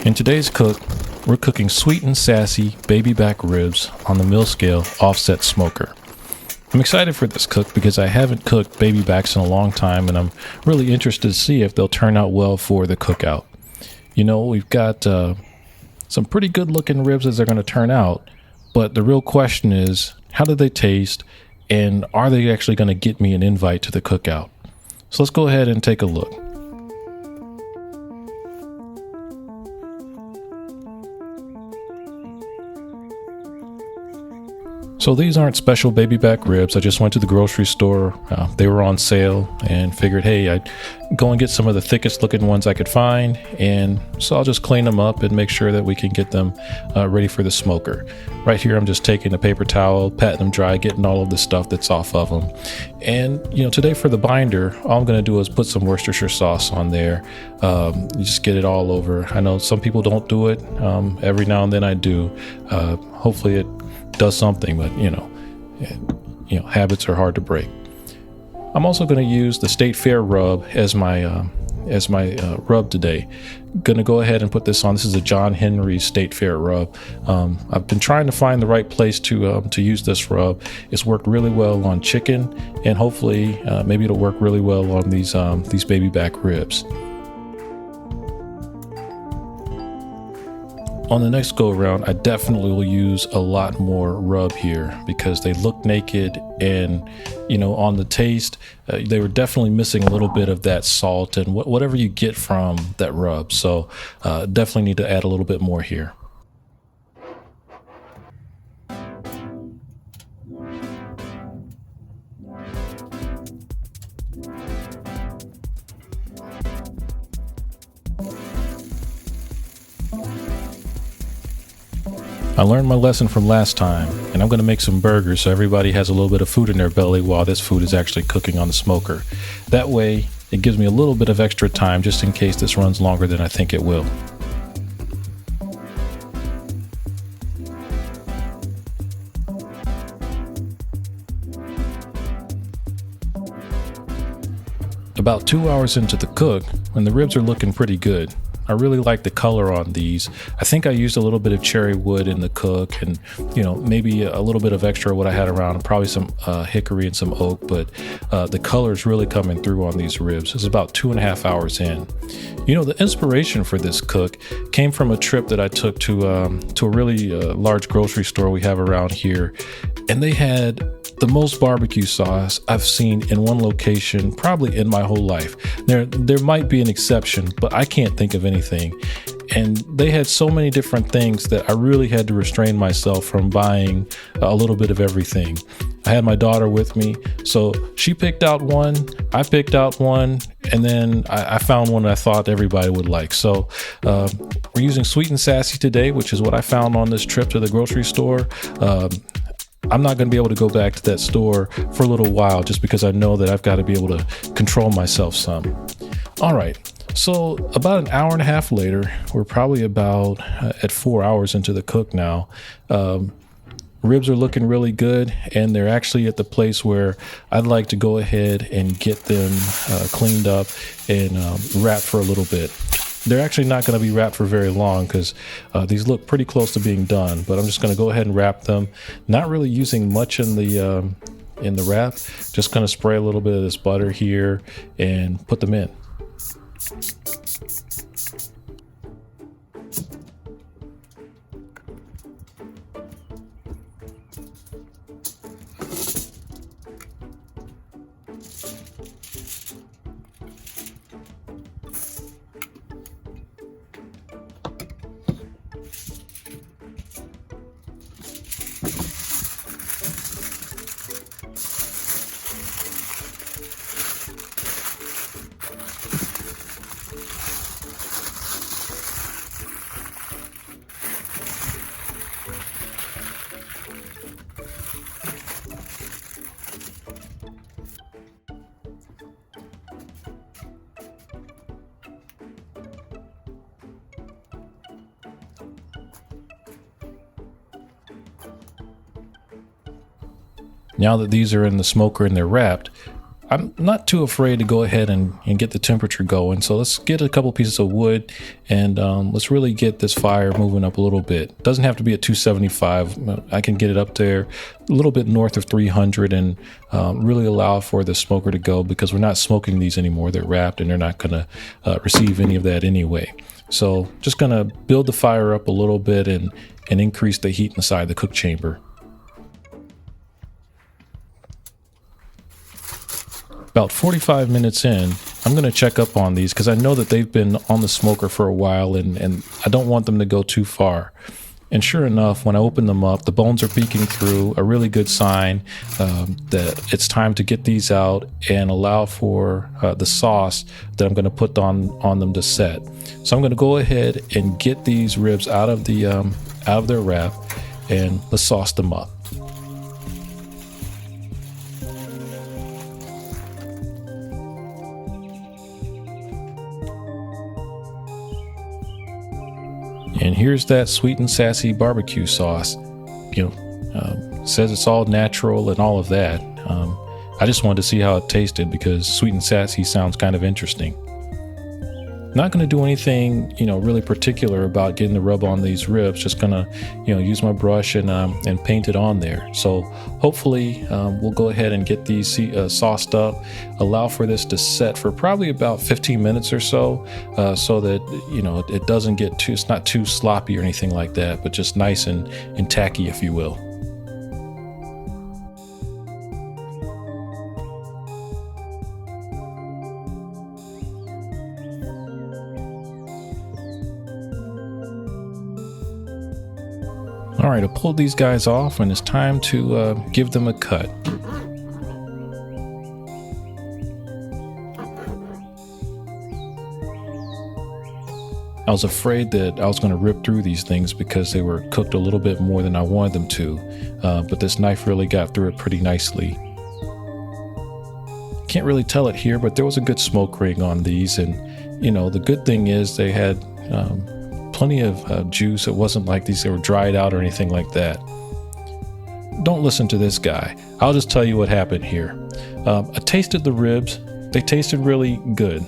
In today's cook, we're cooking sweet and sassy baby back ribs on the mill scale offset smoker. I'm excited for this cook because I haven't cooked baby backs in a long time, and I'm really interested to see if they'll turn out well for the cookout. You know, we've got some pretty good looking ribs as they're going to turn out, but the real question is, how do they taste, and are they actually going to get me an invite to the cookout? So let's go ahead and take a look. So these aren't special baby back ribs. I just went to the grocery store. They were on sale and figured, hey, I'd go and get some of the thickest looking ones I could find. And so I'll just clean them up and make sure that we can get them ready for the smoker. Right here, I'm just taking a paper towel, patting them dry, getting all of the stuff that's off of them. And, you know, today for the binder, all I'm going to do is put some Worcestershire sauce on there. You just get it all over. I know some people don't do it. Every now and then I do. Hopefully it does something, but you know, habits are hard to break. I'm also going to use the State Fair rub as my rub today. Going to go ahead and put this on. This is a John Henry State Fair rub. I've been trying to find the right place to use this rub. It's worked really well on chicken, and hopefully maybe it'll work really well on these baby back ribs. On the next go around, I definitely will use a lot more rub here because they look naked, and you know, on the taste, they were definitely missing a little bit of that salt and whatever you get from that rub. So definitely need to add a little bit more here. I learned my lesson from last time, and I'm going to make some burgers so everybody has a little bit of food in their belly while this food is actually cooking on the smoker. That way, it gives me a little bit of extra time just in case this runs longer than I think it will. About 2 hours into the cook, when the ribs are looking pretty good, I really like the color on these. I think I used a little bit of cherry wood in the cook, and you know, maybe a little bit of extra what I had around, probably some hickory and some oak, but the color is really coming through on these ribs. It's about 2.5 hours in. You know, the inspiration for this cook came from a trip that I took to a really large grocery store we have around here, and they had the most barbecue sauce I've seen in one location probably in my whole life. There might be an exception, but I can't think of anything. And they had so many different things that I really had to restrain myself from buying a little bit of everything. I had my daughter with me, so she picked out one, I picked out one, and then I found one that I thought everybody would like. So we're using Sweet and Sassy today, which is what I found on this trip to the grocery store. I'm not going to be able to go back to that store for a little while just because I know that I've got to be able to control myself some. All right. So about an hour and a half later, we're probably about at 4 hours into the cook now. Ribs are looking really good, and they're actually at the place where I'd like to go ahead and get them cleaned up and wrapped for a little bit. They're actually not going to be wrapped for very long because these look pretty close to being done, but I'm just going to go ahead and wrap them. Not really using much in the wrap, just going to spray a little bit of this butter here and put them in. Now that these are in the smoker and they're wrapped, I'm not too afraid to go ahead and get the temperature going. So let's get a couple pieces of wood and let's really get this fire moving up a little bit. Doesn't have to be at 275. I can get it up there a little bit north of 300 and really allow for the smoker to go, because we're not smoking these anymore. They're wrapped and they're not going to receive any of that anyway. So just going to build the fire up a little bit and increase the heat inside the cook chamber. About 45 minutes in, I'm going to check up on these because I know that they've been on the smoker for a while and I don't want them to go too far. And sure enough, when I open them up, the bones are peeking through, a really good sign that it's time to get these out and allow for the sauce that I'm going to put on them to set. So I'm going to go ahead and get these ribs out of their wrap and let's sauce them up. And here's that Sweet and Sassy barbecue sauce. Says it's all natural and all of that. I just wanted to see how it tasted because Sweet and Sassy sounds kind of interesting. Not going to do anything, really particular about getting the rub on these ribs. Just going to, use my brush and paint it on there. So hopefully we'll go ahead and get these sauced up, allow for this to set for probably about 15 minutes or so, so that, it doesn't get it's not too sloppy or anything like that, but just nice and tacky, if you will. All right, I pulled these guys off and it's time to give them a cut. I was afraid that I was going to rip through these things because they were cooked a little bit more than I wanted them to, but this knife really got through it pretty nicely. Can't really tell it here, but there was a good smoke ring on these, and the good thing is they had plenty of juice. It wasn't like they were dried out or anything like that. Don't listen to this guy. I'll just tell you what happened here. I tasted the ribs. They tasted really good.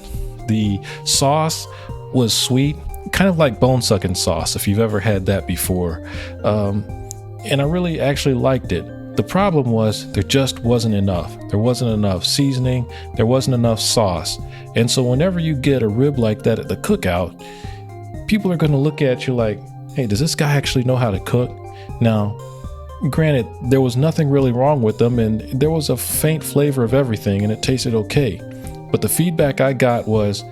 The sauce was sweet, kind of like bone sucking sauce, if you've ever had that before. And I really actually liked it. The problem was there just wasn't enough. There wasn't enough seasoning. There wasn't enough sauce. And so whenever you get a rib like that at the cookout, people are going to look at you like, hey, does this guy actually know how to cook? Now, granted, there was nothing really wrong with them, and there was a faint flavor of everything, and it tasted okay. But the feedback I got was,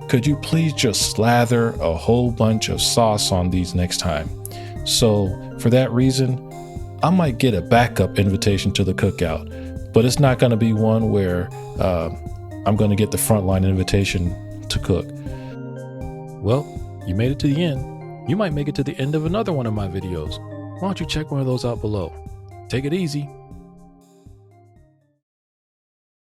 could you please just slather a whole bunch of sauce on these next time? So for that reason, I might get a backup invitation to the cookout, but it's not going to be one where I'm going to get the frontline invitation to cook. Well, you made it to the end. You might make it to the end of another one of my videos. Why don't you check one of those out below? Take it easy.